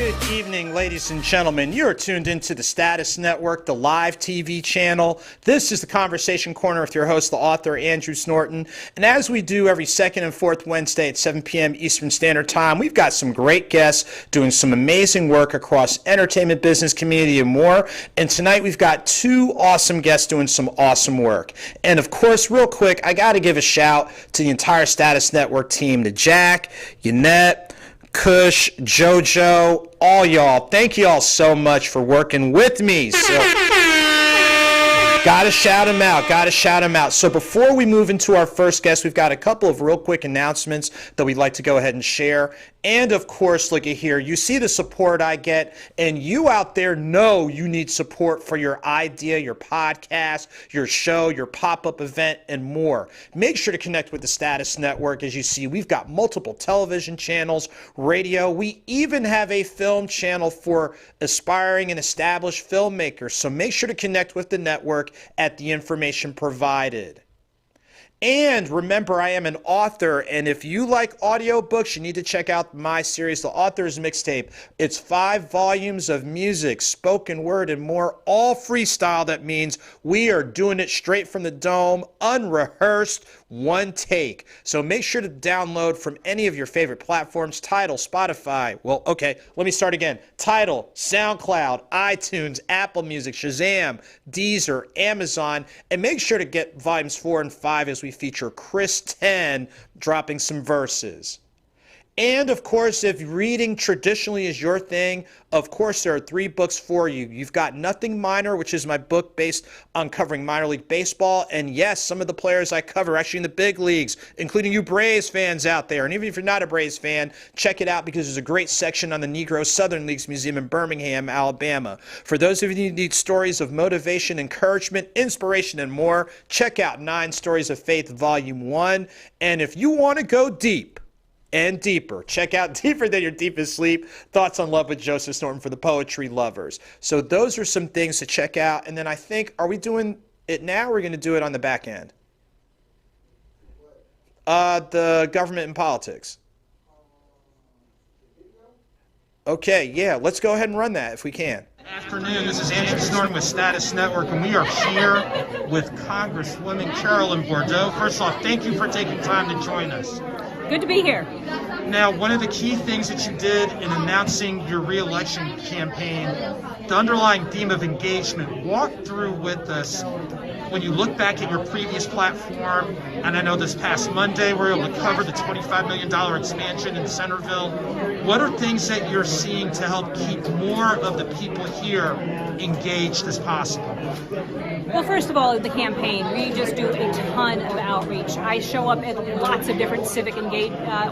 Good evening, ladies and gentlemen. You're tuned into the Status Network, the live TV channel. This is the Conversation Corner with your host, the author Andrew Snorton. And as we do every second and fourth Wednesday at 7 p.m. Eastern Standard Time, we've got some great guests doing some amazing work across entertainment, business, community, and more. And tonight we've got two awesome guests doing some awesome work. And of course, real quick, I got to give a shout to the entire Status Network team, to Jack, Yannette, Kush, JoJo, all y'all. Thank you all so much for working with me. So, gotta shout them out. So before we move into our first guest, we've got a couple of real quick announcements that we'd like to go ahead and share. And of course, look at here, you see the support I get, and you out there know you need support for your idea, your podcast, your show, your pop-up event, and more. Make sure to connect with the Status Network. As you see, we've got multiple television channels, radio. We even have a film channel for aspiring and established filmmakers. So make sure to connect with the network at the information provided. And remember, I am an author, and if you like audiobooks, you need to check out my series, The Author's Mixtape. It's 5 volumes of music, spoken word, and more, all freestyle. That means we are doing it straight from the dome, unrehearsed, one take. So make sure to download from any of your favorite platforms, Tidal, Spotify. Well, okay, let me start again. Tidal, SoundCloud, iTunes, Apple Music, Shazam, Deezer, Amazon, and make sure to get volumes 4 and 5 as we feature Chris 10 dropping some verses. And of course, if reading traditionally is your thing, of course there are 3 books for you. You've got Nothing Minor, which is my book based on covering minor league baseball. And yes, some of the players I cover actually in the big leagues, including you Braves fans out there. And even if you're not a Braves fan, check it out because there's a great section on the Negro Southern Leagues Museum in Birmingham, Alabama. For those of you who need stories of motivation, encouragement, inspiration, and more, check out 9 Stories of Faith, Volume 1. And if you want to go deep and deeper, check out Deeper Than Your Deepest Sleep, Thoughts on Love with Joseph Snorton for the poetry lovers. So those are some things to check out. And then I think, are we doing it now or are we going to do it on the back end? The government and politics. Okay, yeah, let's go ahead and run that if we can. Good afternoon, this is Andrew Snorton with Status Network, and we are here with Congresswoman Carolyn Bourdeaux. First off, thank you for taking time to join us. Good to be here. Now, one of the key things that you did in announcing your re-election campaign, the underlying theme of engagement, walk through with us when you look back at your previous platform, and I know this past Monday we were able to cover the $25 million expansion in Centerville. What are things that you're seeing to help keep more of the people here engaged as possible? Well, first of all, the campaign, we just do a ton of outreach. I show up at lots of different civic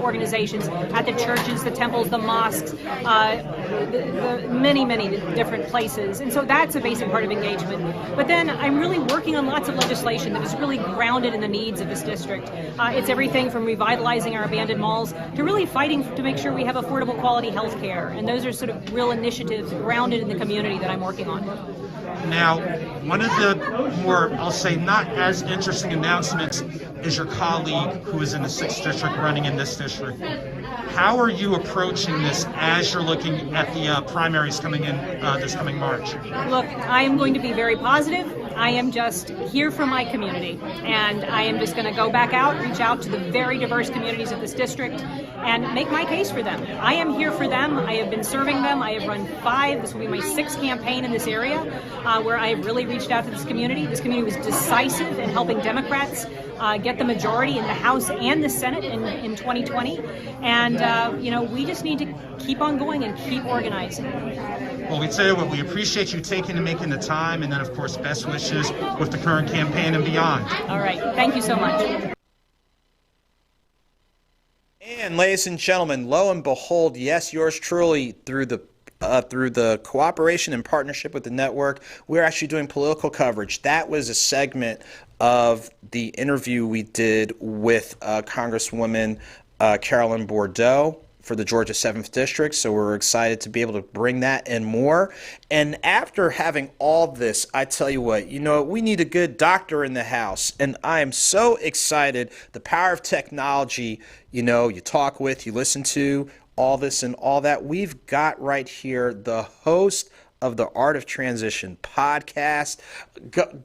organizations, at the churches, the temples, the mosques, the many, many different places. And so that's a basic part of engagement. But then I'm really working on lots of legislation that is really grounded in the needs of this district. It's everything from revitalizing our abandoned malls to really fighting to make sure we have affordable quality health care. And those are sort of real initiatives grounded in the community that I'm working on. Now, one of the more, I'll say, not as interesting announcements is your colleague who is in the 6th district running in this district. How are you approaching this as you're looking at the primaries coming in this coming March? Look, I am going to be very positive. I am just here for my community, and I am just going to go back out, reach out to the very diverse communities of this district, and make my case for them. I am here for them. I have been serving them. I have run 5. This will be my 6th campaign in this area, where I have really reached out to this community. This community was decisive in helping Democrats get the majority in the House and the Senate in 2020, and we just need to keep on going and keep organizing. Well, we tell you what, we appreciate you taking and making the time, and then, of course, best wishes with the current campaign and beyond. All right. Thank you so much. And ladies and gentlemen, lo and behold, yes, yours truly, through the cooperation and partnership with the network, we're actually doing political coverage. That was a segment of the interview we did with Congresswoman Carolyn Bourdeaux for the Georgia 7th District, so we're excited to be able to bring that and more. And after having all this, I tell you what, we need a good doctor in the house, and I am so excited. The power of technology, you talk with, you listen to, all this and all that. We've got right here the host of the Art of Transition podcast.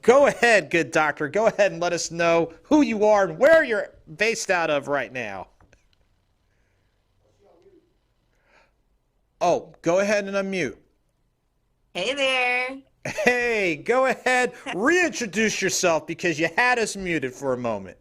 Go ahead, good doctor. Go ahead and let us know who you are and where you're based out of right now. Oh, go ahead and unmute. Hey there. Hey, go ahead. Reintroduce yourself because you had us muted for a moment.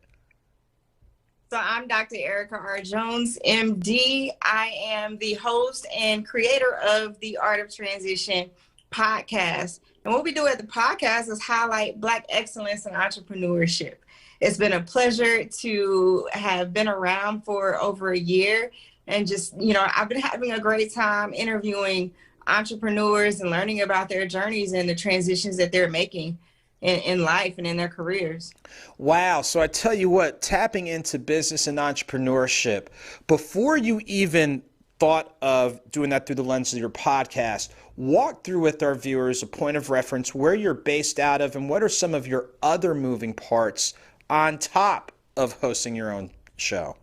So I'm Dr. Erica R. Jones, MD. I am the host and creator of the Art of Transition podcast. And what we do at the podcast is highlight Black excellence in entrepreneurship. It's been a pleasure to have been around for over a year. And just, I've been having a great time interviewing entrepreneurs and learning about their journeys and the transitions that they're making in life and in their careers. Wow. So I tell you what, tapping into business and entrepreneurship, before you even thought of doing that through the lens of your podcast, walk through with our viewers a point of reference, where you're based out of, and what are some of your other moving parts on top of hosting your own show?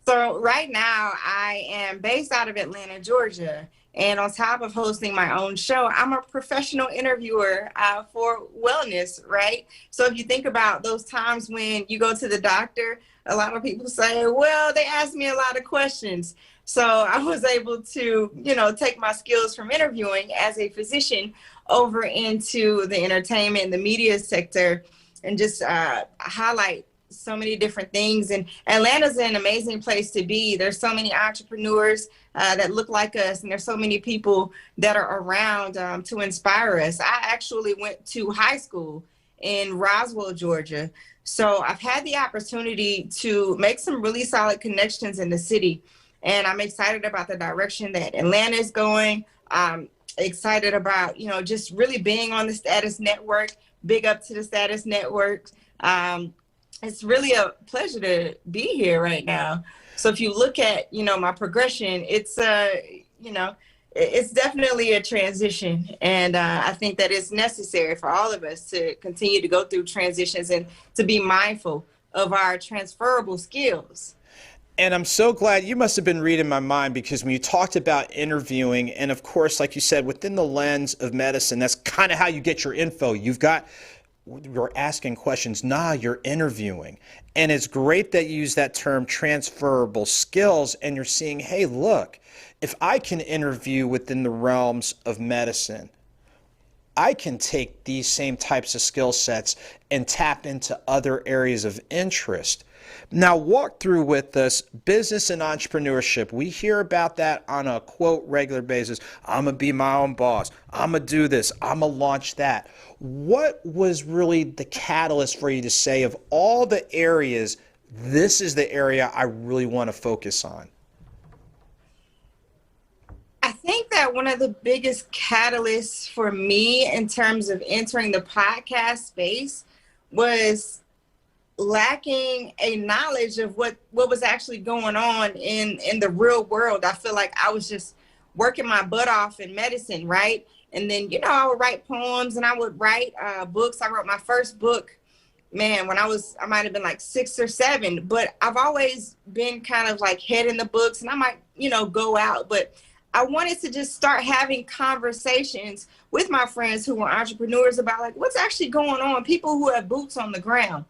So right now I am based out of Atlanta, Georgia. And on top of hosting my own show, I'm a professional interviewer for wellness, right? So if you think about those times when you go to the doctor, a lot of people say, well, they asked me a lot of questions. So I was able to, take my skills from interviewing as a physician over into the entertainment and the media sector and just highlight so many different things. And Atlanta's an amazing place to be. There's so many entrepreneurs that look like us, and there's so many people that are around to inspire us. I actually went to high school in Roswell, Georgia. So I've had the opportunity to make some really solid connections in the city. And I'm excited about the direction that Atlanta is going. I'm excited about, just really being on the Status Network. Big up to the Status Network. It's really a pleasure to be here right now. So if you look at, my progression, it's, it's definitely a transition. And I think that it's necessary for all of us to continue to go through transitions and to be mindful of our transferable skills. And I'm so glad you must have been reading my mind, because when you talked about interviewing, and of course, like you said, within the lens of medicine, that's kind of how you get your info. You're asking questions. You're interviewing. And it's great that you use that term, transferable skills, and you're seeing, hey, look, if I can interview within the realms of medicine, I can take these same types of skill sets and tap into other areas of interest. Now, walk through with us business and entrepreneurship. We hear about that on a quote regular basis. I'm going to be my own boss. I'm going to do this. I'm going to launch that. What was really the catalyst for you to say, of all the areas, this is the area I really want to focus on? I think that one of the biggest catalysts for me in terms of entering the podcast space was lacking a knowledge of what was actually going on in the real world. I feel like I was just working my butt off in medicine, right? And then, I would write poems and I would write books. I wrote my first book, man, when I might have been like 6 or 7, but I've always been kind of like head in the books, and I might, go out, but I wanted to just start having conversations with my friends who were entrepreneurs about like what's actually going on, people who have boots on the ground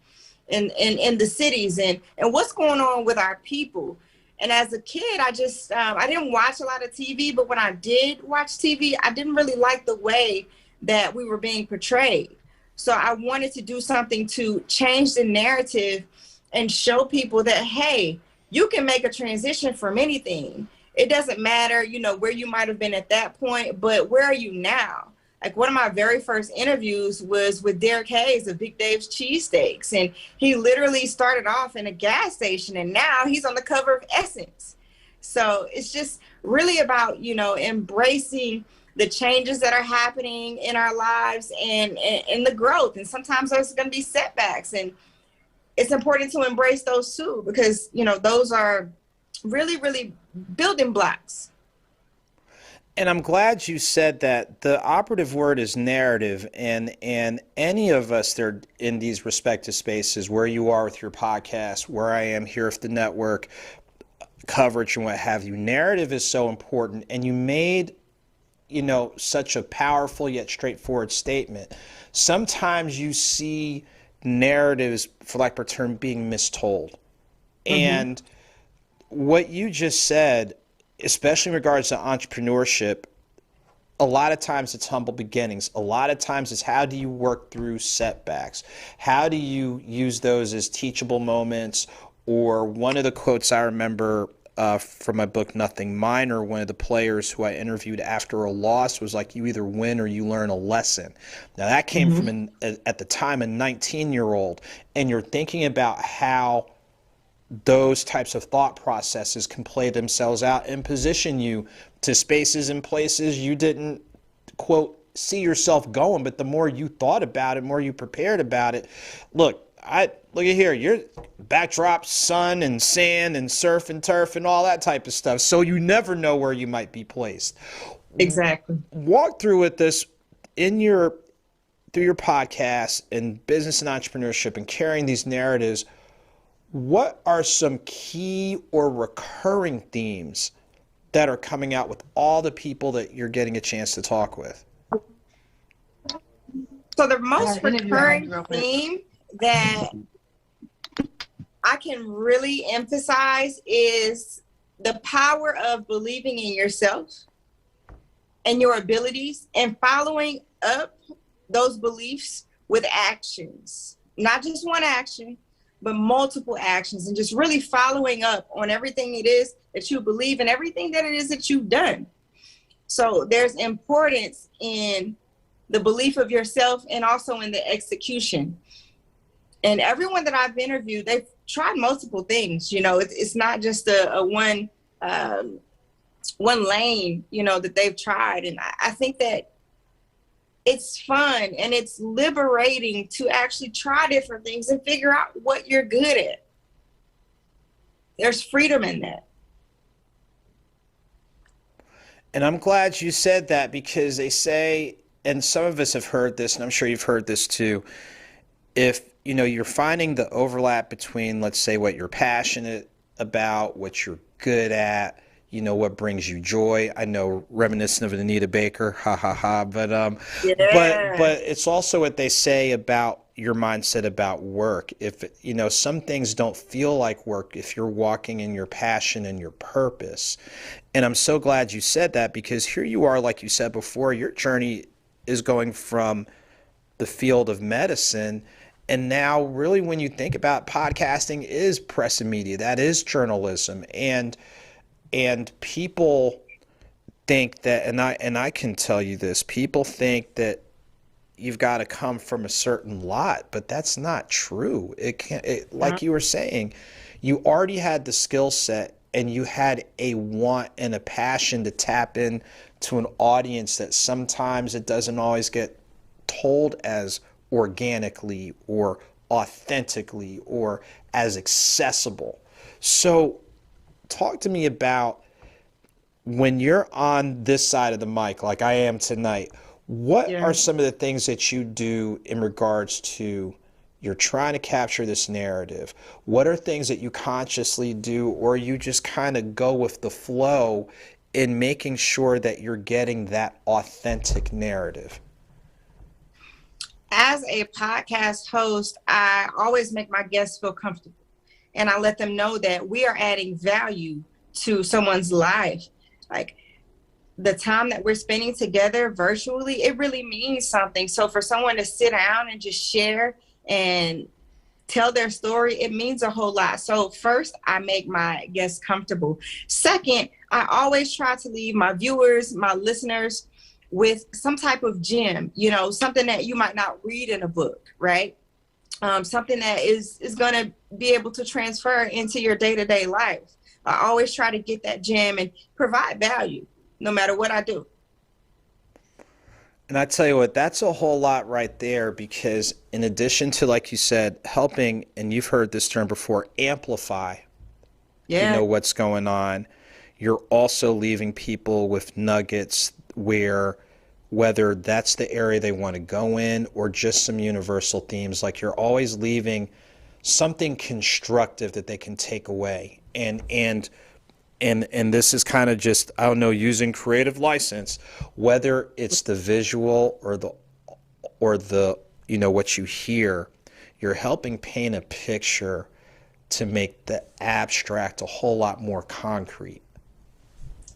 in the cities and what's going on with our people. And as a kid, I just, I didn't watch a lot of TV, but when I did watch TV, I didn't really like the way that we were being portrayed. So I wanted to do something to change the narrative and show people that, hey, you can make a transition from anything. It doesn't matter, where you might have been at that point, but where are you now? Like one of my very first interviews was with Derek Hayes of Big Dave's Cheesesteaks. And he literally started off in a gas station, and now he's on the cover of Essence. So it's just really about, embracing the changes that are happening in our lives and the growth. And sometimes there's going to be setbacks, and it's important to embrace those too, because, those are really, really building blocks. And I'm glad you said that. The operative word is narrative, and any of us that are in these respective spaces, where you are with your podcast, where I am here with the network coverage and what have you, narrative is so important. And you made, such a powerful yet straightforward statement. Sometimes you see narratives, for lack of a term, being mistold. Mm-hmm. And what you just said, especially in regards to entrepreneurship, a lot of times it's humble beginnings. A lot of times it's how do you work through setbacks? How do you use those as teachable moments? Or one of the quotes I remember from my book, Nothing Minor, one of the players who I interviewed after a loss was like, you either win or you learn a lesson. Now that came from, at the time, a 19-year-old. And you're thinking about how those types of thought processes can play themselves out and position you to spaces and places you didn't, quote, see yourself going. But the more you thought about it, more you prepared about it. Look at here, your backdrop, sun and sand and surf and turf and all that type of stuff. So you never know where you might be placed. Exactly. Walk through with this through your podcast and business and entrepreneurship and carrying these narratives. What are some key or recurring themes that are coming out with all the people that you're getting a chance to talk with? So the most recurring theme that I can really emphasize is the power of believing in yourself and your abilities and following up those beliefs with actions. Not just one action, but multiple actions, and just really following up on everything it is that you believe and everything that it is that you've done. So there's importance in the belief of yourself and also in the execution. And everyone that I've interviewed, they've tried multiple things. It's not just a one lane, that they've tried. And I think that it's fun and it's liberating to actually try different things and figure out what you're good at. There's freedom in that. And I'm glad you said that, because they say, and some of us have heard this, and I'm sure you've heard this too, if you're finding the overlap between, let's say, what you're passionate about, what you're good at, what brings you joy. I know, reminiscent of Anita Baker, ha ha ha. But but it's also what they say about your mindset about work. If some things don't feel like work if you're walking in your passion and your purpose. And I'm so glad you said that, because here you are, like you said before, your journey is going from the field of medicine. And now really when you think about podcasting is press and media, that is journalism. And people think that, and I can tell you this, people think that you've got to come from a certain lot, but that's not true. Like you were saying, you already had the skill set and you had a want and a passion to tap in to an audience that sometimes it doesn't always get told as organically or authentically or as accessible. So talk to me about, when you're on this side of the mic, like I am tonight, what are some of the things that you do in regards to you're trying to capture this narrative? What are things that you consciously do, or you just kind of go with the flow in making sure that you're getting that authentic narrative? As a podcast host, I always make my guests feel comfortable. And I let them know that we are adding value to someone's life. Like, the time that we're spending together virtually, it really means something. So for someone to sit down and just share and tell their story, it means a whole lot. So first, I make my guests comfortable. Second, I always try to leave my viewers, my listeners, with some type of gem, something that you might not read in a book, right? Something that is going to be able to transfer into your day-to-day life. I always try to get that gem and provide value no matter what I do. And I tell you what, that's a whole lot right there, because in addition to, like you said, helping, and you've heard this term before, amplify you Yeah. know what's going on. You're also leaving people with nuggets where, whether that's the area they want to go in or just some universal themes, like you're always leaving something constructive that they can take away. And this is kind of just, I don't know, using creative license, whether it's the visual or the you know what you hear, you're helping paint a picture to make the abstract a whole lot more concrete.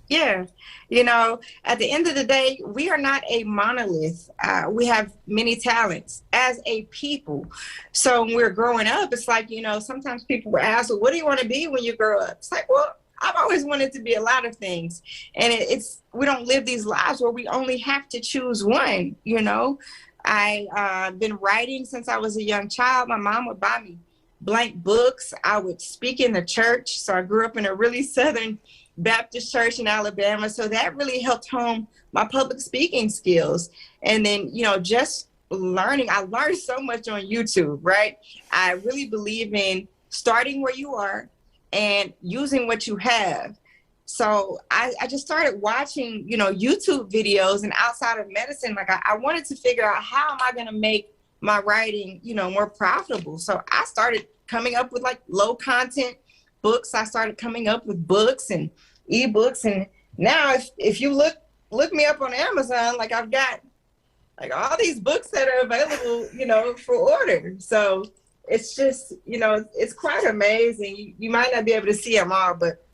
Yeah. You know, at the end of the day, we are not a monolith. We have many talents as a people. So when we're growing up, it's like, you know, sometimes people will ask, well, what do you want to be when you grow up? It's like, well, I've always wanted to be a lot of things. And we don't live these lives where we only have to choose one, you know. I've been writing since I was a young child. My mom would buy me blank books. I would speak in the church. So I grew up in a really Southern Baptist church in Alabama. So that really helped hone my public speaking skills. And then, you know, just learning, I learned so much on YouTube, right? I really believe in starting where you are and using what you have. So I just started watching, you know, YouTube videos, and outside of medicine, like I wanted to figure out, how am I going to make my writing, you know, more profitable? So I started coming up with like low content books. I started coming up with books and ebooks. And now if you look me up on Amazon, like I've got like all these books that are available, you know, for order. So it's just, you know, it's quite amazing. You might not be able to see them all, but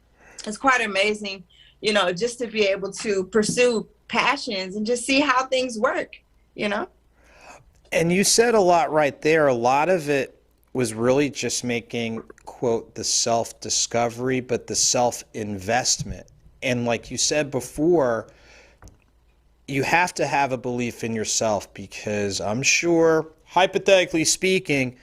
it's quite amazing, you know, just to be able to pursue passions and just see how things work, you know? And you said a lot right there. A lot of it was really just making, quote, the self-discovery, but the self-investment. And like you said before, you have to have a belief in yourself, because I'm sure, hypothetically speaking,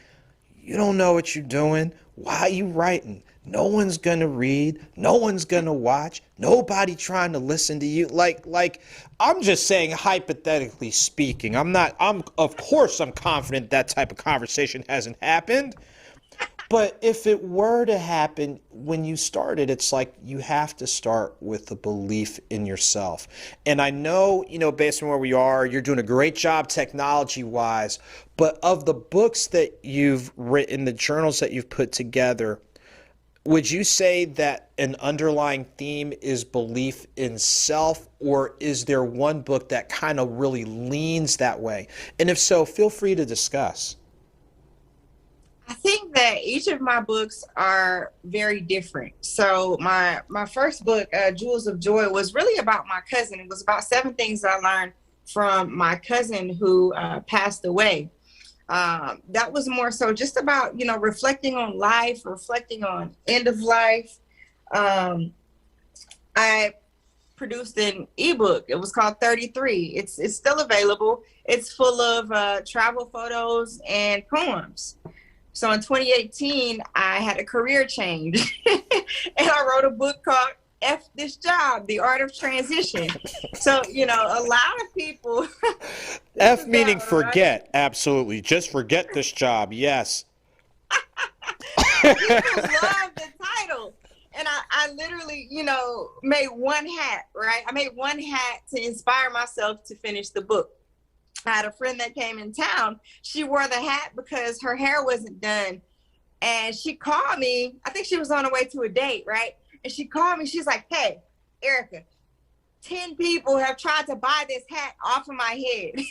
you don't know what you're doing. Why are you writing? No one's going to read. No one's going to watch. Nobody trying to listen to you. Like, I'm just saying, hypothetically speaking, of course I'm confident that type of conversation hasn't happened. But if it were to happen, when you started, it's like you have to start with the belief in yourself. And I know, you know, based on where we are, you're doing a great job technology-wise. But of the books that you've written, the journals that you've put together, would you say that an underlying theme is belief in self, or is there one book that kind of really leans that way? And if so, feel free to discuss. I think that each of my books are very different. So my first book, Jewels of Joy, was really about my cousin. It was about 7 things I learned from my cousin who passed away. That was more so just about, you know, reflecting on life, reflecting on end of life. I produced an ebook. It was called 33. It's still available. It's full of travel photos and poems. So in 2018, I had a career change and I wrote a book called F This Job, The Art of Transition. So, you know, a lot of people. F meaning forget. Right? Absolutely. Just forget this job. Yes. People love the title. And I literally, you know, made one hat, right? I made one hat to inspire myself to finish the book. I had a friend that came in town. She wore the hat because her hair wasn't done. And she called me. I think she was on her way to a date, right? And she called me. She's like, hey, Erica, 10 people have tried to buy this hat off of my head.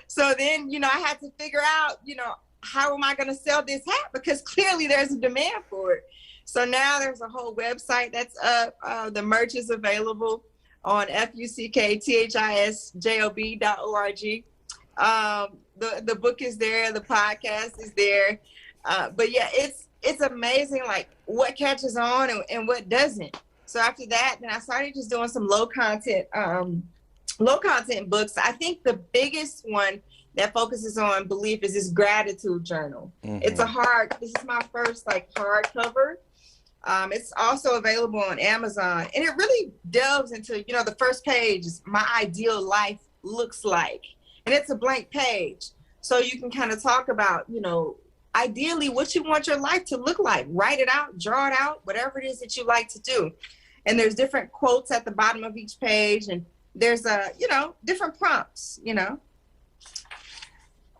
So then, you know, I had to figure out, you know, how am I going to sell this hat? Because clearly there's a demand for it. So now there's a whole website that's up. The merch is available on FUCKTHISJOB.org. The book is there. The podcast is there. But yeah, it's amazing, like what catches on and what doesn't. So after that, then I started just doing some low content books. I think the biggest one that focuses on belief is this gratitude journal. Mm-hmm. This is my first like hardcover. It's also available on Amazon, and it really delves into, you know, the first page is my ideal life looks like, and it's a blank page. So you can kind of talk about, you know, ideally what you want your life to look like. Write it out, draw it out, whatever it is that you like to do. And there's different quotes at the bottom of each page, and there's different prompts,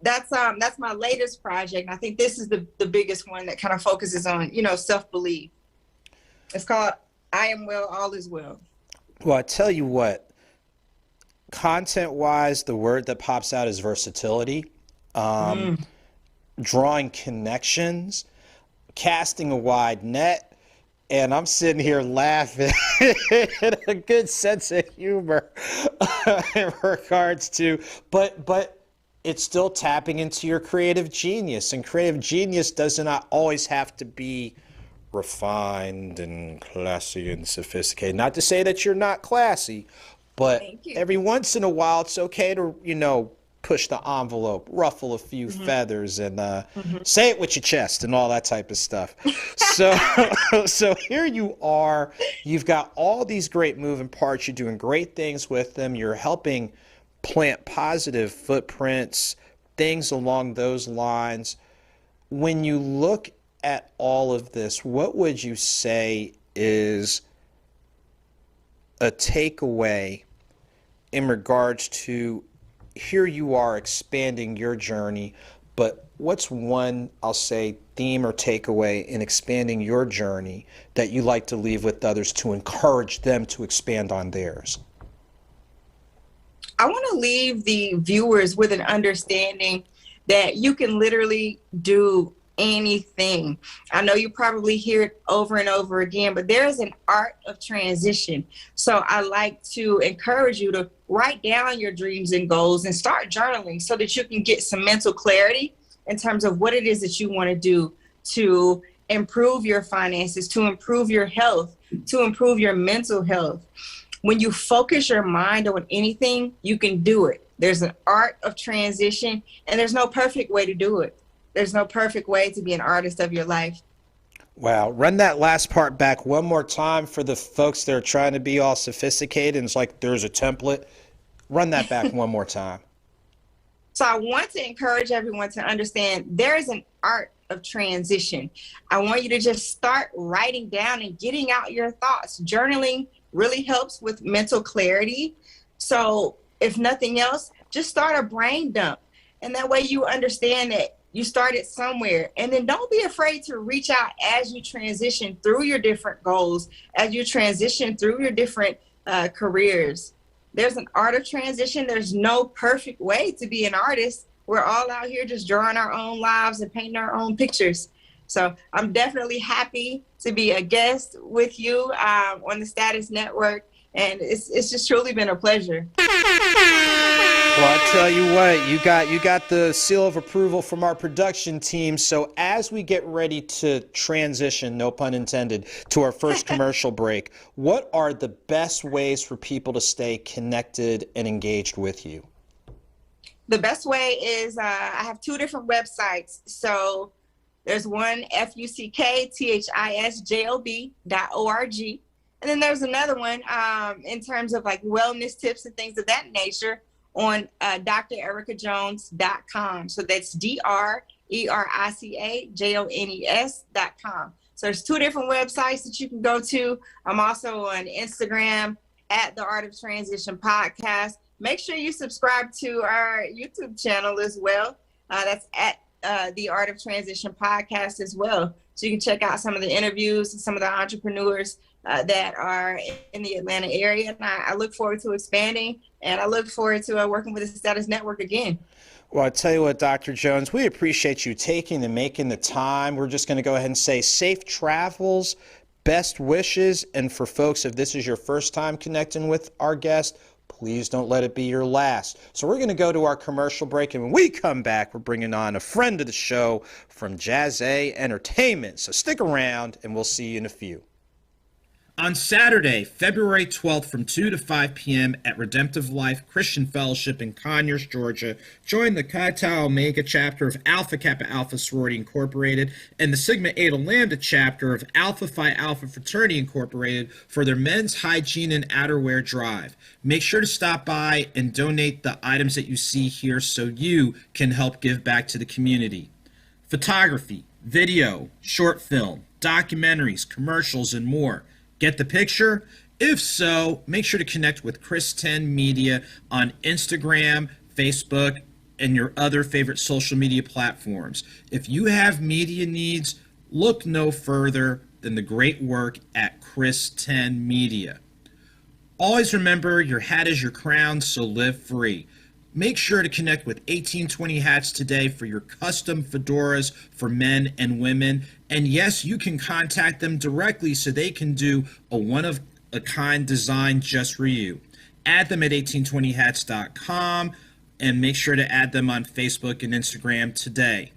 That's my latest project. I think this is the biggest one that kind of focuses on, self-belief. It's called I Am Well, All Is Well. Well, I tell you what, content-wise, the word that pops out is versatility. Drawing connections, casting a wide net, and I'm sitting here laughing at a good sense of humor in regards to, but it's still tapping into your creative genius, and creative genius does not always have to be refined and classy and sophisticated. Not to say that you're not classy, but every once in a while it's okay to, push the envelope, ruffle a few feathers, and say it with your chest and all that type of stuff. So here you are. You've got all these great moving parts. You're doing great things with them. You're helping plant positive footprints, things along those lines. When you look at all of this, what would you say is a takeaway in regards to here you are expanding your journey, but what's one, I'll say, theme or takeaway in expanding your journey that you like to leave with others to encourage them to expand on theirs? I want to leave the viewers with an understanding that you can literally do anything. I know you probably hear it over and over again, but there is an art of transition. So I like to encourage you to write down your dreams and goals and start journaling so that you can get some mental clarity in terms of what it is that you want to do to improve your finances, to improve your health, to improve your mental health. When you focus your mind on anything, you can do it. There's an art of transition, and there's no perfect way to do it. There's no perfect way to be an artist of your life. Wow. Run that last part back one more time for the folks that are trying to be all sophisticated and it's like there's a template. Run that back one more time. So I want to encourage everyone to understand there is an art of transition. I want you to just start writing down and getting out your thoughts. Journaling really helps with mental clarity. So if nothing else, just start a brain dump. And that way you understand that you started somewhere. And then don't be afraid to reach out as you transition through your different goals, as you transition through your different careers. There's an art of transition. There's no perfect way to be an artist. We're all out here just drawing our own lives and painting our own pictures. So I'm definitely happy to be a guest with you on the Status Network. And it's just truly been a pleasure. Well, I tell you what, you got the seal of approval from our production team. So as we get ready to transition, no pun intended, to our first commercial break, what are the best ways for people to stay connected and engaged with you? The best way is I have two different websites. So there's one, FUCKTHISJOB.org. And then there's another one in terms of like wellness tips and things of that nature on drericajones.com. So that's DRERICAJONES.com. So there's two different websites that you can go to. I'm also on Instagram at the Art of Transition Podcast. Make sure you subscribe to our YouTube channel as well. That's at the Art of Transition Podcast as well. So you can check out some of the interviews and some of the entrepreneurs that are in the Atlanta area. And I look forward to expanding, and I look forward to working with the Status Network again. Well, I tell you what, Dr. Jones, we appreciate you taking and making the time. We're just going to go ahead and say safe travels, best wishes, and for folks, if this is your first time connecting with our guest, please don't let it be your last. So we're going to go to our commercial break, and when we come back, we're bringing on a friend of the show from JazzeEntertainment. So stick around, and we'll see you in a few. On Saturday, February 12th from 2 to 5 p.m. at Redemptive Life Christian Fellowship in Conyers, Georgia, join the Chi Tau Omega chapter of Alpha Kappa Alpha Sorority Incorporated and the Sigma Eta Lambda chapter of Alpha Phi Alpha Fraternity Incorporated for their men's hygiene and outerwear drive. Make sure to stop by and donate the items that you see here so you can help give back to the community. photography, video, short film, documentaries, commercials, and more. Get the picture? If so, make sure to connect with Chris 10 Media on Instagram, Facebook, and your other favorite social media platforms. If you have media needs, look no further than the great work at Chris 10 Media. Always remember, your hat is your crown, so live free. Make sure to connect with 1820 Hats today for your custom fedoras for men and women. And yes, you can contact them directly so they can do a one-of-a-kind design just for you. Add them at 1820hats.com and make sure to add them on Facebook and Instagram today.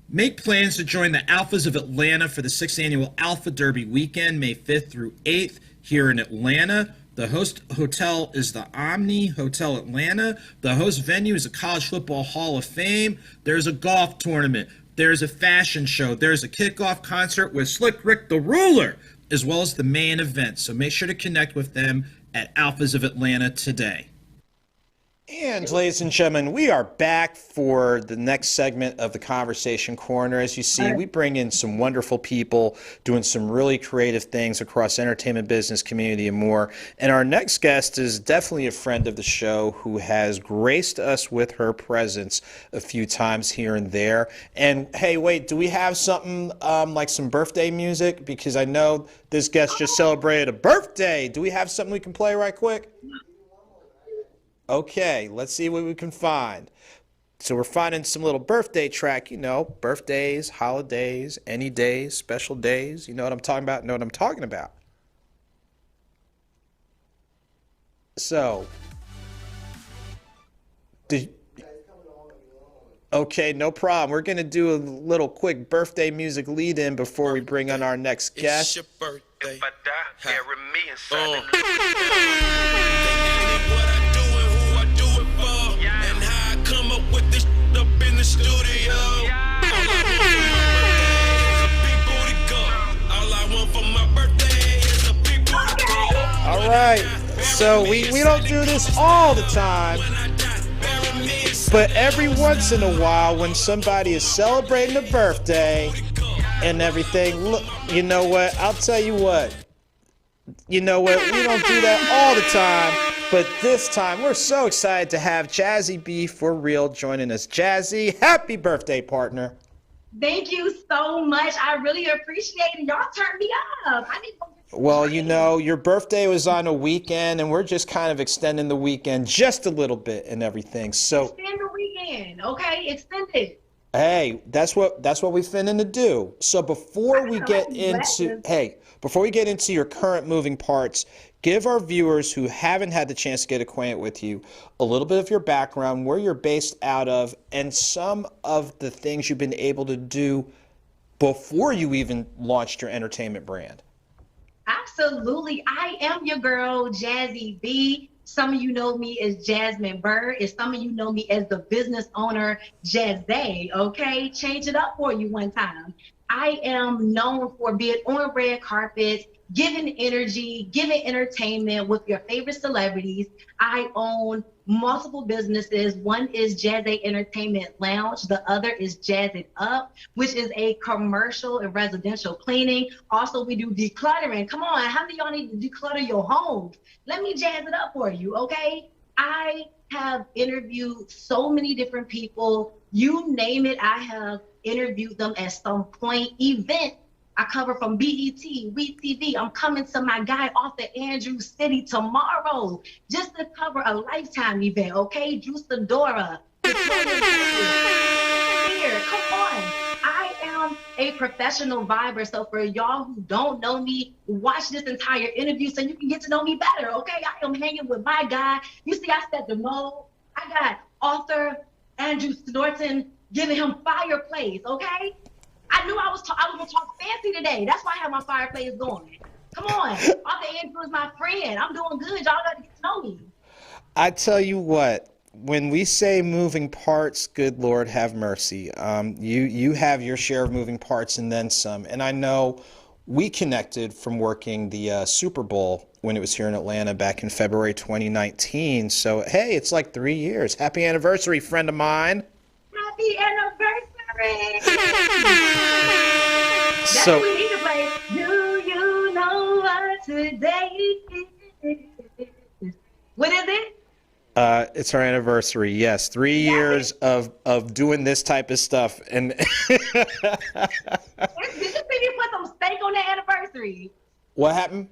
Make plans to join the Alphas of Atlanta for the 6th Annual Alpha Derby weekend, May 5th through 8th here in Atlanta. The host hotel is the Omni Hotel Atlanta. The host venue is the College Football Hall of Fame. There's a golf tournament. There's a fashion show. There's a kickoff concert with Slick Rick the Ruler, as well as the main event. So make sure to connect with them at Alphas of Atlanta today. And ladies and gentlemen, we are back for the next segment of the Conversation Corner. As you see, we bring in some wonderful people doing some really creative things across the entertainment business community and more. And our next guest is definitely a friend of the show who has graced us with her presence a few times here and there. And hey, wait, do we have something like some birthday music? Because I know this guest just celebrated a birthday. Do we have something we can play right quick? Okay, let's see what we can find. So we're finding some little birthday track, you know, birthdays, holidays, any days, special days. You know what I'm talking about? Know what I'm talking about. So, okay, no problem. We're going to do a little quick birthday music lead-in before we bring on our next guest. It's your birthday. If I die, carry me inside what I do and who I do it for, and how I come up with this up in the studio. All I want for my birthday is a big booty girl. All right, so we don't do this all the time, but every once in a while when somebody is celebrating a birthday and everything, look, you know what, I'll tell you what. You know what, we don't do that all the time, but this time we're so excited to have JazzyB4Real joining us. Jazzy, happy birthday, partner. Thank you so much. I really appreciate it. Y'all turned me up. I didn't know. Well, you know, your birthday was on a weekend, and we're just kind of extending the weekend just a little bit and everything. So extend the weekend, okay? Extend it. Hey, that's what we finna to do. So before we get into your current moving parts, give our viewers who haven't had the chance to get acquainted with you a little bit of your background, where you're based out of, and some of the things you've been able to do before you even launched your entertainment brand. Absolutely. I am your girl, Jazzy B. Some of you know me as Jasmine Bird, and some of you know me as the business owner, Jazzy, okay? Change it up for you one time. I am known for being on red carpets, giving energy, giving entertainment with your favorite celebrities. I own multiple businesses. One is JazzeEntertainment Lounge. The other is Jazz It Up, which is a commercial and residential cleaning. Also, we do decluttering. Come on, how many of y'all need to declutter your homes? Let me jazz it up for you, okay? I have interviewed so many different people. You name it, I have interviewed them at some point. Event, I cover from BET, WE TV. I'm coming to my guy Author Andrew City tomorrow just to cover a Lifetime event, okay? Juice Adora. Here, come on. I am a professional viber, so for y'all who don't know me, watch this entire interview so you can get to know me better, okay? I am hanging with my guy. You see, I set the mode. I got Author Andrew Snorton giving him fireplace, okay? I knew I was gonna talk fancy today. That's why I have my fireplace going. Come on, Author Andrew is my friend. I'm doing good. Y'all got to get to know me. I tell you what, when we say moving parts, good Lord have mercy. You have your share of moving parts and then some. And I know we connected from working the Super Bowl when it was here in Atlanta back in February 2019. So, hey, it's like 3 years. Happy anniversary, friend of mine. Happy anniversary. That's So what we need to play. Do you know what today is? What is it? it's our anniversary. Yes, 3 years of doing this type of stuff. And Did you see me put some steak on the anniversary? what happened?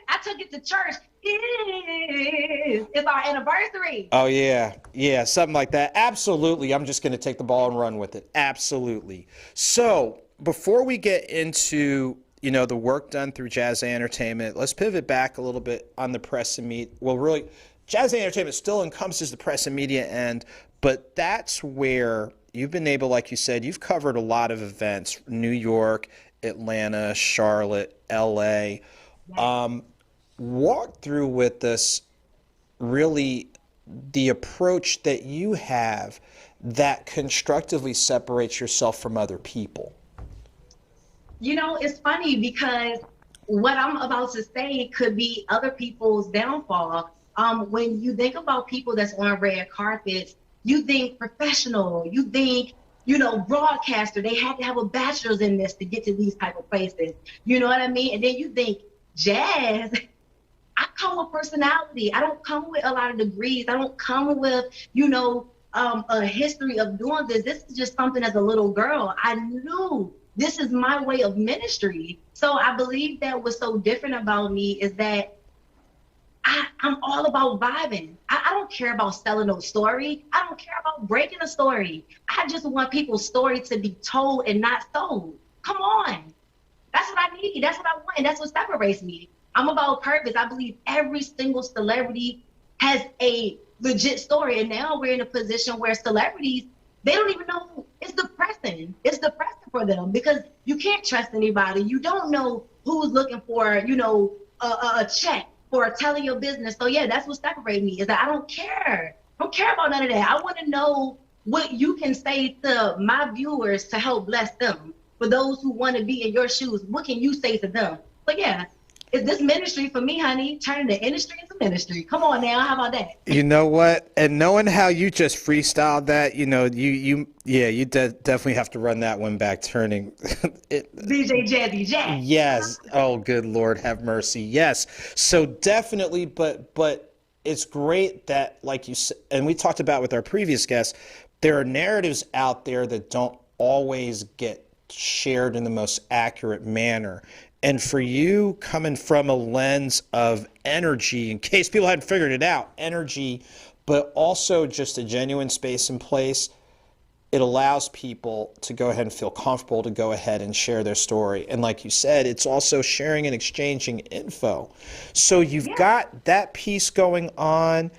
I took it to church. It's our anniversary. Oh yeah, something like that. Absolutely. I'm just going to take the ball and run with it. Absolutely. So before we get into the work done through JazzeEntertainment, let's pivot back a little bit on the press and media. Well, really, JazzeEntertainment still encompasses the press and media end, but that's where you've been able, like you said, you've covered a lot of events: New York, Atlanta, Charlotte, LA. Walk through with us really the approach that you have that constructively separates yourself from other people. It's funny because what I'm about to say could be other people's downfall. When you think about people that's on red carpets, you think professional, you think, broadcaster, they had to have a bachelor's in this to get to these type of places. You know what I mean? And then you think jazz, I come with personality. I don't come with a lot of degrees. I don't come with, a history of doing this. This is just something as a little girl. I knew this is my way of ministry. So I believe that what's so different about me is that I'm all about vibing. I don't care about selling no story. I don't care about breaking a story. I just want people's story to be told and not sold. Come on. That's what I need. That's what I want. And that's what separates me. I'm about purpose. I believe every single celebrity has a legit story. And now we're in a position where celebrities, they don't even know. It's depressing. It's depressing for them because you can't trust anybody. You don't know who's looking for, a check for telling your business. So yeah, that's what separates me is that I don't care. I don't care about none of that. I want to know what you can say to my viewers to help bless them. For those who want to be in your shoes, what can you say to them? But yeah, is this ministry for me, honey? Turning the industry into ministry. Come on now, how about that? You know what? And knowing how you just freestyled that, you definitely have to run that one back. Turning DJ Jazzy Jazz. Yes. Oh, good Lord, have mercy. Yes. So definitely, but it's great that, like you said, and we talked about with our previous guests, there are narratives out there that don't always get shared in the most accurate manner. And for you, coming from a lens of energy, in case people hadn't figured it out, energy, but also just a genuine space and place, it allows people to go ahead and feel comfortable to go ahead and share their story. And like you said, it's also sharing and exchanging info. So you've got that piece going on.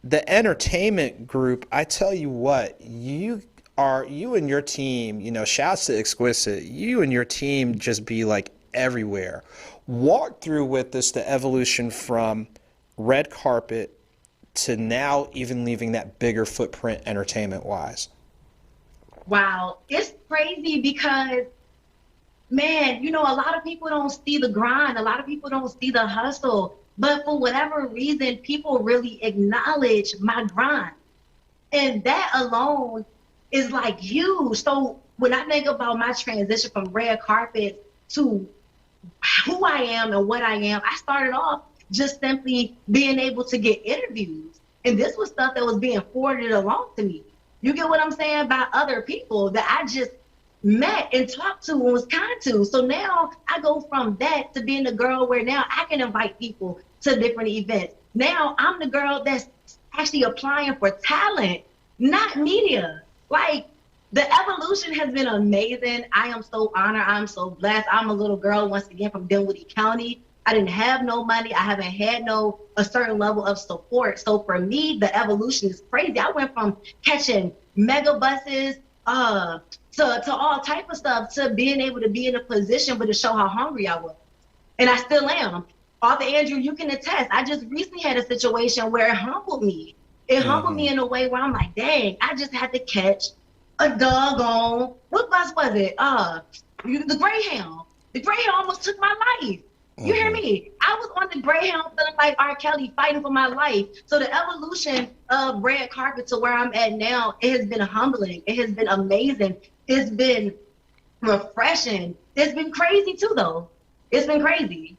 The entertainment group, I tell you what, you and your team, shouts to Exquisite, you and your team just be like everywhere. Walk through with us the evolution from red carpet to now even leaving that bigger footprint entertainment-wise. Wow, it's crazy because, man, a lot of people don't see the grind. A lot of people don't see the hustle. But for whatever reason, people really acknowledge my grind. And that alone is like huge. So when I think about my transition from red carpet to who I am and what I am, I started off just simply being able to get interviews. And this was stuff that was being forwarded along to me. You get what I'm saying? By other people that I just met and talked to and was kind to. So now I go from that to being the girl where now I can invite people to different events. Now I'm the girl that's actually applying for talent, not media. Like, the evolution has been amazing. I am so honored. I'm so blessed. I'm a little girl, once again, from Dinwiddie County. I didn't have no money. I haven't had a certain level of support. So for me, the evolution is crazy. I went from catching mega buses to all type of stuff to being able to be in a position, but to show how hungry I was. And I still am. Author Andrew, you can attest. I just recently had a situation where it humbled me. It humbled me in a way where I'm like, dang, I just had to catch a doggone, what bus was it? The Greyhound. The Greyhound almost took my life. You hear me? I was on the Greyhound feeling like R. Kelly, fighting for my life. So the evolution of red carpet to where I'm at now, it has been humbling. It has been amazing. It's been refreshing. It's been crazy too, though. It's been crazy.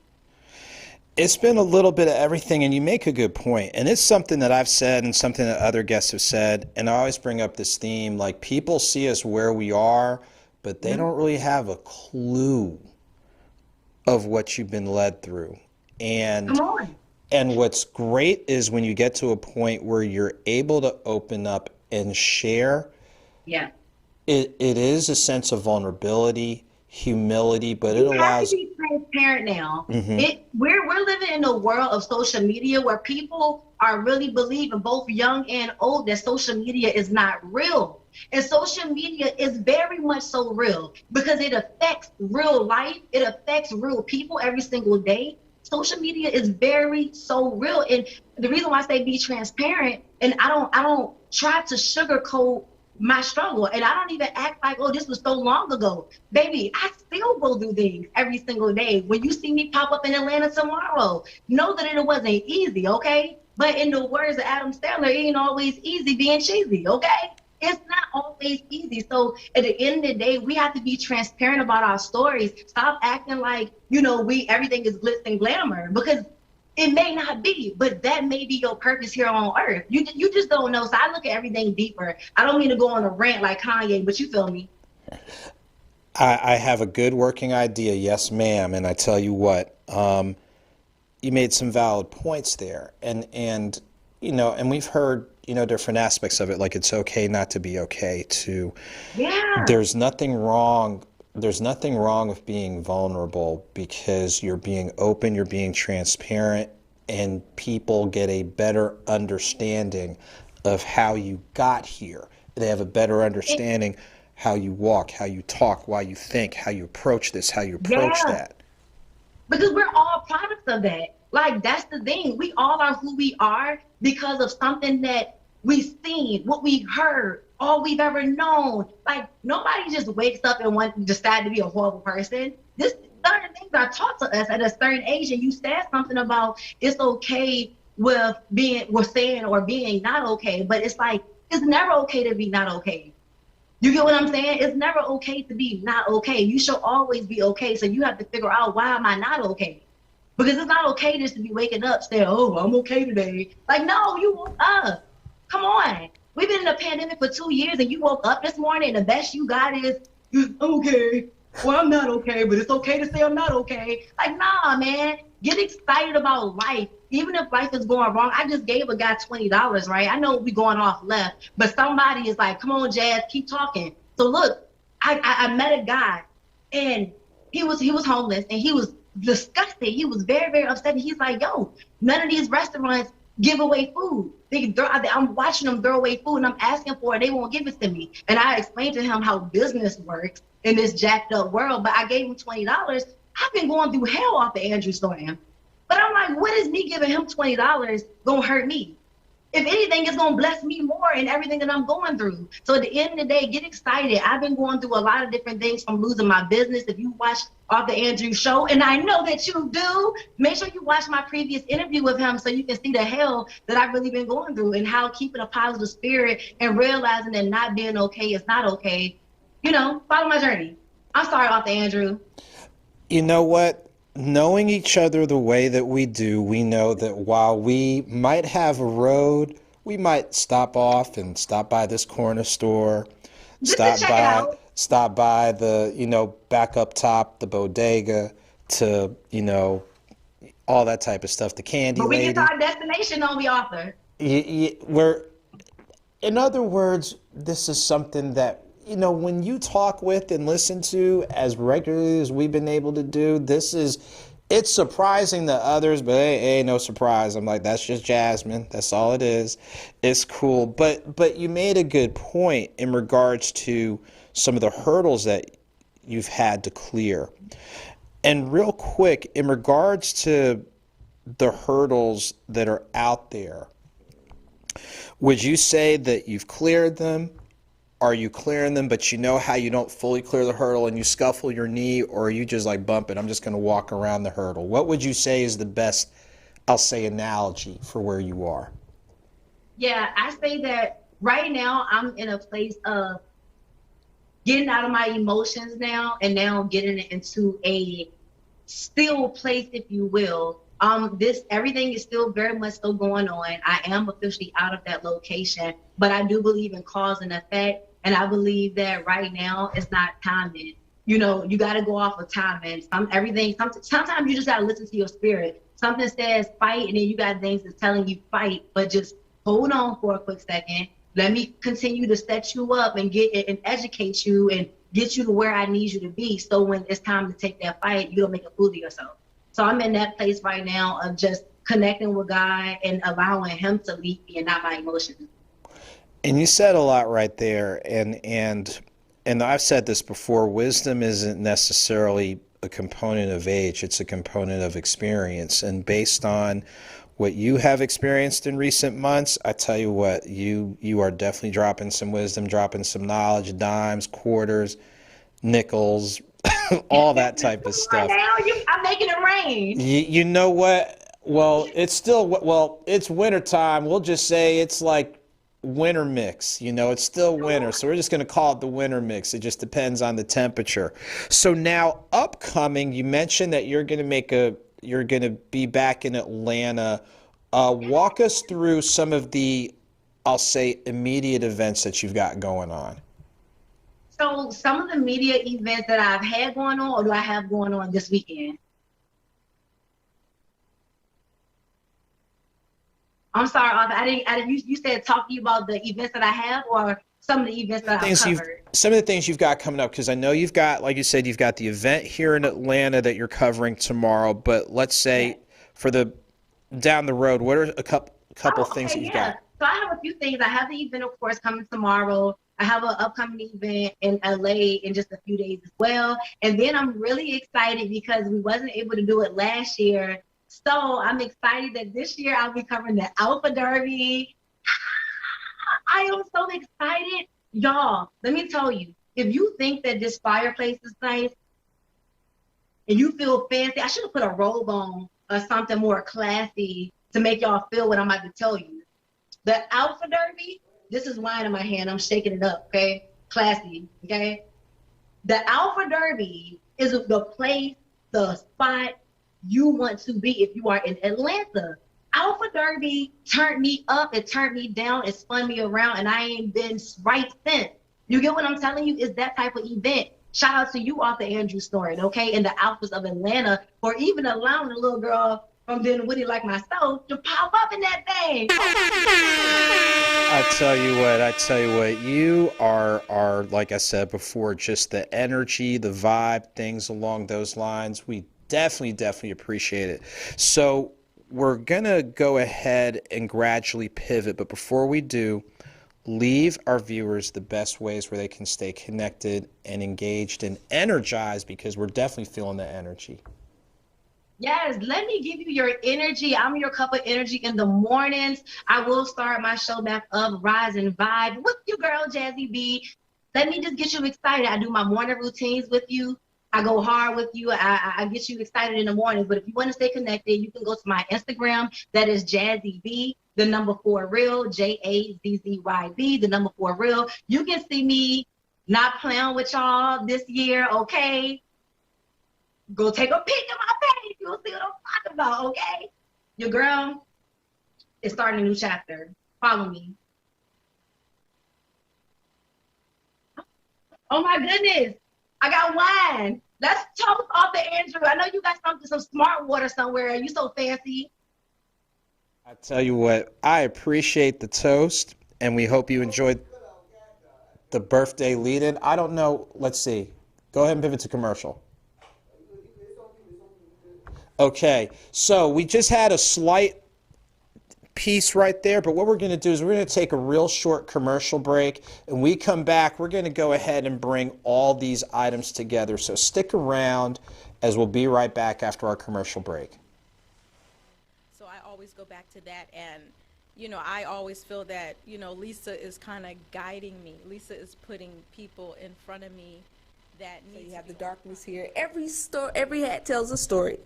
It's been a little bit of everything, and you make a good point. And it's something that I've said and something that other guests have said, and I always bring up this theme, like people see us where we are, but they don't really have a clue of what you've been led through. Come on. And what's great is when you get to a point where you're able to open up and share. Yeah. It is a sense of vulnerability, humility, but it You have allows. to be transparent now. We're living in a world of social media where people are really believing, both young and old, that social media is not real. And social media is very much so real because it affects real life. It affects real people every single day. Social media is very so real. And the reason why I say be transparent, and I don't try to sugarcoat my struggle, and I don't even act like, oh, this was so long ago. Baby, I still go through things every single day. When you see me pop up in Atlanta tomorrow, know that it wasn't easy, okay? But in the words of Adam Sandler, it ain't always easy being cheesy, okay? It's not always easy. So at the end of the day, we have to be transparent about our stories. Stop acting like, everything is glitz and glamour, because it may not be, but that may be your purpose here on earth. You just don't know. So I look at everything deeper. I don't mean to go on a rant like Kanye, but you feel me? I have a good working idea, yes, ma'am. And I tell you what, you made some valid points there, and we've heard different aspects of it, like it's okay not to be okay. Yeah. There's nothing wrong. There's nothing wrong with being vulnerable because you're being open, you're being transparent, and people get a better understanding of how you got here. They have a better understanding how you walk, how you talk, why you think, how you approach this, how you approach that. Because we're all products of that. Like, that's the thing. We all are who we are because of something that we've seen, what we heard, all we've ever known. Like, nobody just wakes up and decide to be a horrible person. Certain things are taught to us at a certain age, and you said something about it's okay with saying or being not okay, but it's like, it's never okay to be not okay. You get what I'm saying? It's never okay to be not okay. You should always be okay. So you have to figure out, why am I not okay? Because it's not okay just to be waking up saying, oh, I'm okay today. Like, no, you woke up. Come on. We've been in a pandemic for 2 years, and you woke up this morning and the best you got is, okay. Well, I'm not okay, but it's okay to say I'm not okay. Like, nah, man. Get excited about life. Even if life is going wrong. I just gave a guy $20, right? I know we going off left, but somebody is like, come on, Jazz, keep talking. So look, I met a guy, and he was homeless, and he was disgusted. He was very, very upset. And he's like, yo, none of these restaurants give away food. I'm watching them throw away food, and I'm asking for it. They won't give it to me. And I explained to him how business works in this jacked up world, but I gave him $20. I've been going through hell off of Andrew Snorton. But I'm like, what is me giving him $20 gonna hurt me? If anything, it's gonna bless me more in everything that I'm going through. So at the end of the day, get excited. I've been going through a lot of different things, from losing my business. If you watch Author Andrew show, and I know that you do, make sure you watch my previous interview with him so you can see the hell that I've really been going through, and how keeping a positive spirit and realizing that not being okay is not okay. Follow my journey. I'm sorry, Author Andrew. You know what? Knowing each other the way that we do, we know that while we might have a road, we might stop off and stop by this corner store, stop by the, back up top, the bodega, to, all that type of stuff, the candy lady. But we get to our destination, don't we, Author? In other words, this is something that, when you talk with and listen to as regularly as we've been able to do, it's surprising to others, but it ain't no surprise. I'm like, that's just Jasmine. That's all it is. It's cool. But you made a good point in regards to some of the hurdles that you've had to clear. And real quick, in regards to the hurdles that are out there, would you say that you've cleared them? Are you clearing them, but you know how you don't fully clear the hurdle and you scuffle your knee, or are you just like, bump it, I'm just going to walk around the hurdle? What would you say is the best, I'll say, analogy for where you are? Yeah, I say that right now I'm in a place of getting out of my emotions now, and now getting it into a still place, if you will. This everything is still very much still going on. I am officially out of that location, but I do believe in cause and effect, and I believe that right now it's not timing. You know, you got to go off of timing. Sometimes you just got to listen to your spirit. Something says fight, and then you got things that's telling you fight, but just hold on for a quick second. Let me continue to set you up and get and educate you and get you to where I need you to be. So when it's time to take that fight, you don't make a fool of yourself. So I'm in that place right now of just connecting with God and allowing Him to lead me and not my emotions. And you said a lot right there, and I've said this before, wisdom isn't necessarily a component of age, it's a component of experience. And based on what you have experienced in recent months, I tell you what, you are definitely dropping some wisdom, dropping some knowledge, dimes, quarters, nickels, all that type of stuff. Right now, I'm making it rain. You know what? Well, it's winter time. We'll just say it's like winter mix. You know, it's still winter, so we're just going to call it the winter mix. It just depends on the temperature. So now, upcoming, you mentioned that you're going to be back in Atlanta. Walk us through some of the, I'll say, immediate events that you've got going on. So some of the media events that I've had going on, or do I have going on this weekend? I'm sorry, Arthur. I didn't. You said talk to you about the events that I have, or some of the events that I've covered. Some of the things you've got coming up, because I know you've got, like you said, you've got the event here in Atlanta that you're covering tomorrow. But let's say for the down the road, what are a couple things that you've got? So I have a few things. I have the event, of course, coming tomorrow. I have an upcoming event in LA in just a few days as well. And then I'm really excited because we wasn't able to do it last year. So I'm excited that this year I'll be covering the Alpha Derby. I am so excited. Y'all, let me tell you, if you think that this fireplace is nice and you feel fancy, I should have put a robe on or something more classy to make y'all feel what I'm about to tell you. The Alpha Derby, this is wine in my hand. I'm shaking it up, okay? Classy, okay? The Alpha Derby is the place, the spot you want to be if you are in Atlanta. Alpha Derby turned me up, it turned me down, it spun me around, and I ain't been right since. You get what I'm telling you? It's that type of event. Shout out to you, Author Andrew Snorton, okay? And the Alphas of Atlanta, for even allowing a little girl from Dinwiddie like myself to pop up in that thing. I tell you what, you are, like I said before, just the energy, the vibe, things along those lines. We definitely appreciate it. So we're going to go ahead and gradually pivot. But before we do, leave our viewers the best ways where they can stay connected and engaged and energized, because we're definitely feeling the energy. Yes, let me give you your energy. I'm your cup of energy in the mornings. I will start my show back up, Rise and Vibe, with your girl, Jazzy B. Let me just get you excited. I do my morning routines with you. I go hard with you. I get you excited in the morning. But if you want to stay connected, you can go to my Instagram. That is JazzyB, the number 4Real, JazzyB, the number 4Real. You can see me not playing with y'all this year, okay? Go take a peek at my page. You'll see what I'm talking about, okay? Your girl is starting a new chapter. Follow me. Oh my goodness. I got wine. Let's toast Author Andrew. I know you got some smart water somewhere. You so fancy. I tell you what, I appreciate the toast, and we hope you enjoyed the birthday lead-in. I don't know. Let's see. Go ahead and pivot to commercial. Okay, so we just had a slight piece right there, but what we're going to do is we're going to take a real short commercial break, and we come back, we're going to go ahead and bring all these items together. So stick around, as we'll be right back after our commercial break. So I always go back to that, and you know, I always feel that, you know, Lisa is kind of guiding me. Lisa is putting people in front of me that need You to have be the darkness here. Every hat tells a story,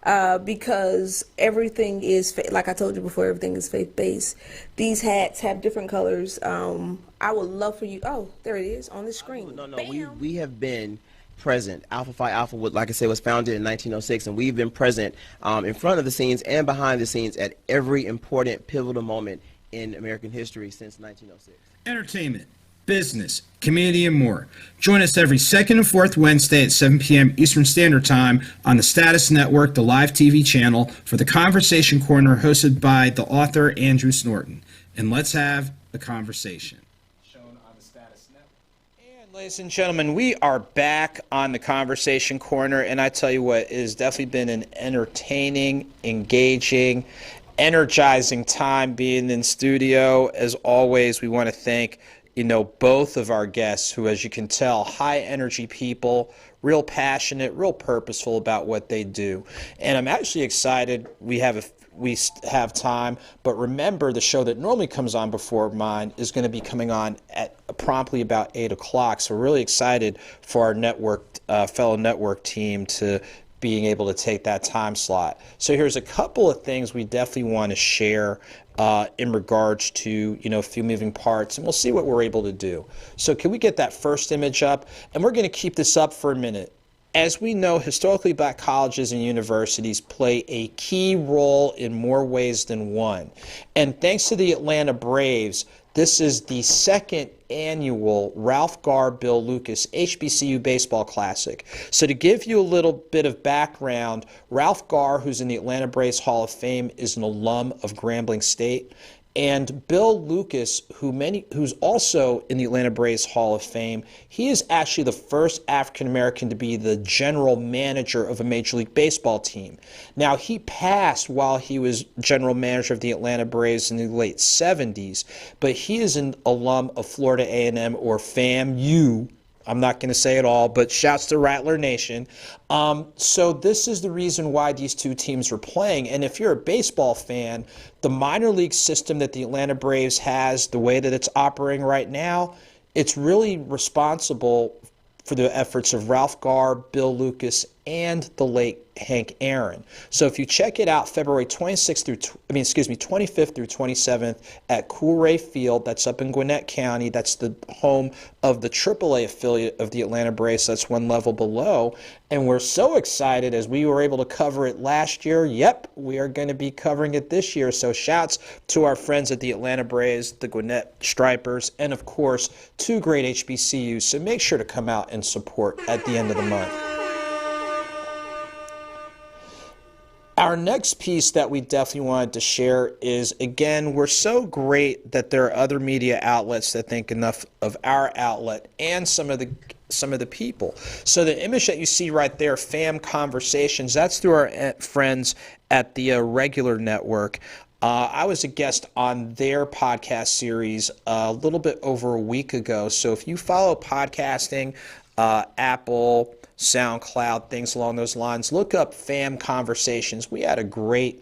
because everything is like I told you before. Everything is faith-based. These hats have different colors. I would love for you. Oh, there it is on the screen. No, Bam. we have been present. Alpha Phi Alpha, like I said, was founded in 1906, and we've been present in front of the scenes and behind the scenes at every important pivotal moment in American history since 1906. Entertainment, business, community, and more. Join us every second and fourth Wednesday at 7 p.m. Eastern Standard Time on the Status Network, the live TV channel, for the Conversation Corner hosted by the author Andrew Snorton. And let's have a conversation. Shown on the Status Network. And ladies and gentlemen, we are back on the Conversation Corner, and I tell you what, it has definitely been an entertaining, engaging, energizing time being in studio. As always, we want to thank both of our guests, who, as you can tell, high energy people, real passionate, real purposeful about what they do. And I'm actually excited we have time, but remember, the show that normally comes on before mine is going to be coming on at promptly about 8 o'clock. So we're really excited for our network, fellow network team to being able to take that time slot. So here's a couple of things we definitely want to share in regards to a few moving parts, and we'll see what we're able to do. So can we get that first image up? And we're going to keep this up for a minute. As we know, historically black colleges and universities play a key role in more ways than one. And thanks to the Atlanta Braves, this is the second annual Ralph Garb, Bill Lucas HBCU Baseball Classic. So to give you a little bit of background, Ralph Garb, who's in the Atlanta Braves Hall of Fame, is an alum of Grambling State. And Bill Lucas, who's also in the Atlanta Braves Hall of Fame, he is actually the first African-American to be the general manager of a Major League Baseball team. Now, he passed while he was general manager of the Atlanta Braves in the late 70s, but he is an alum of Florida A&M, or FAMU. I'm not going to say it all, but shouts to Rattler Nation. So this is the reason why these two teams are playing. And if you're a baseball fan, the minor league system that the Atlanta Braves has, the way that it's operating right now, it's really responsible for the efforts of Ralph Garb, Bill Lucas, and the late Hank Aaron. So if you check it out, February 25th through 27th at Coolray Field, that's up in Gwinnett County. That's the home of the AAA affiliate of the Atlanta Braves. That's one level below. And we're so excited, as we were able to cover it last year. Yep, we are going to be covering it this year. So shouts to our friends at the Atlanta Braves, the Gwinnett Stripers, and of course, two great HBCUs. So make sure to come out and support at the end of the month. Our next piece that we definitely wanted to share is, again, we're so great that there are other media outlets that think enough of our outlet and some of the people. So the image that you see right there, Fam Conversations, that's through our friends at the Regular Network. I was a guest on their podcast series a little bit over a week ago. So if you follow podcasting, Apple, SoundCloud, things along those lines, look up Fam Conversations. We had a great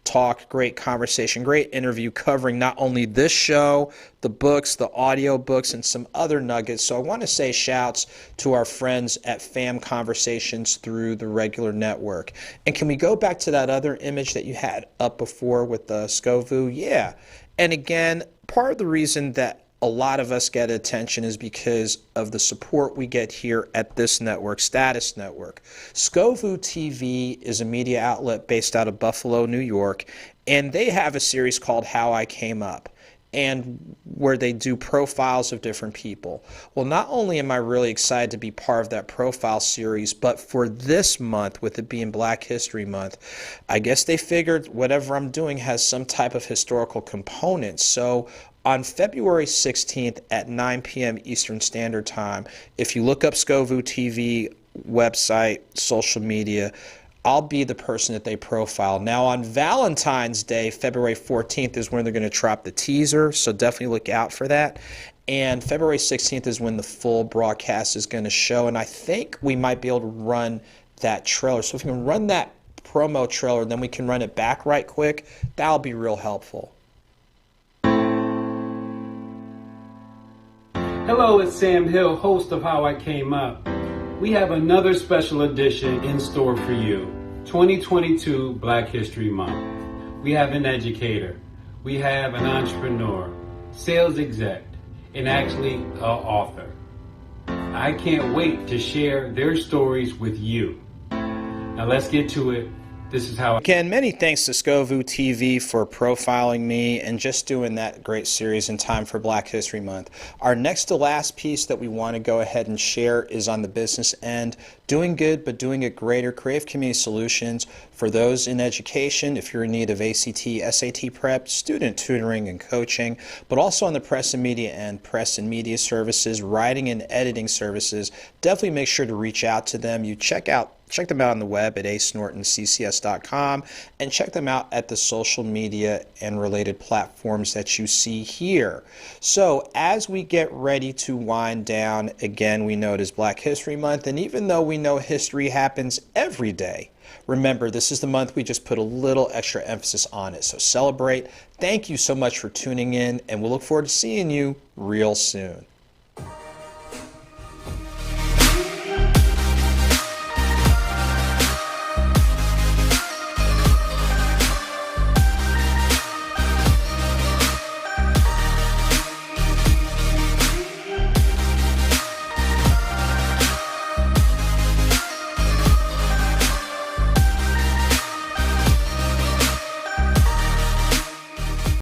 talk, great conversation, great interview covering not only this show, the books, the audio books, and some other nuggets. So I want to say shouts to our friends at Fam Conversations through the Regular Network. And can we go back to that other image that you had up before with the Hbcu? Yeah. And again, part of the reason that a lot of us get attention is because of the support we get here at this network, Status Network. Hbcu TV is a media outlet based out of Buffalo, New York, and they have a series called How I Came Up, and where they do profiles of different people. Well, not only am I really excited to be part of that profile series, but for this month, with it being Black History Month, I guess they figured whatever I'm doing has some type of historical component. So on February 16th at 9 p.m. Eastern Standard Time, if you look up Hbcu TV website, social media, I'll be the person that they profile. Now on Valentine's Day, February 14th, is when they're going to drop the teaser, so definitely look out for that. And February 16th is when the full broadcast is going to show, and I think we might be able to run that trailer. So if we can run that promo trailer, then we can run it back right quick, that'll be real helpful. Hello, it's Sam Hill, host of How I Came Up. we have another special edition in store for you. 2022 Black History Month. We have an educator, we have an entrepreneur, sales exec, and actually an author. I can't wait to share their stories with you. Now let's get to it. This is how. Again, many thanks to Scovu TV for profiling me and just doing that great series in time for Black History Month. Our next to last piece that we want to go ahead and share is on the business end. Doing good, but doing it greater. Creative Community Solutions for those in education, if you're in need of ACT, SAT prep, student tutoring and coaching, but also on the press and media end, press and media services, writing and editing services. Definitely make sure to reach out to them. You check them out on the web at asnortonccs.com and check them out at the social media and related platforms that you see here. So as we get ready to wind down, again, we know it is Black History Month, and even though we know history happens every day, remember, this is the month we just put a little extra emphasis on it. So celebrate. Thank you so much for tuning in, and we'll look forward to seeing you real soon.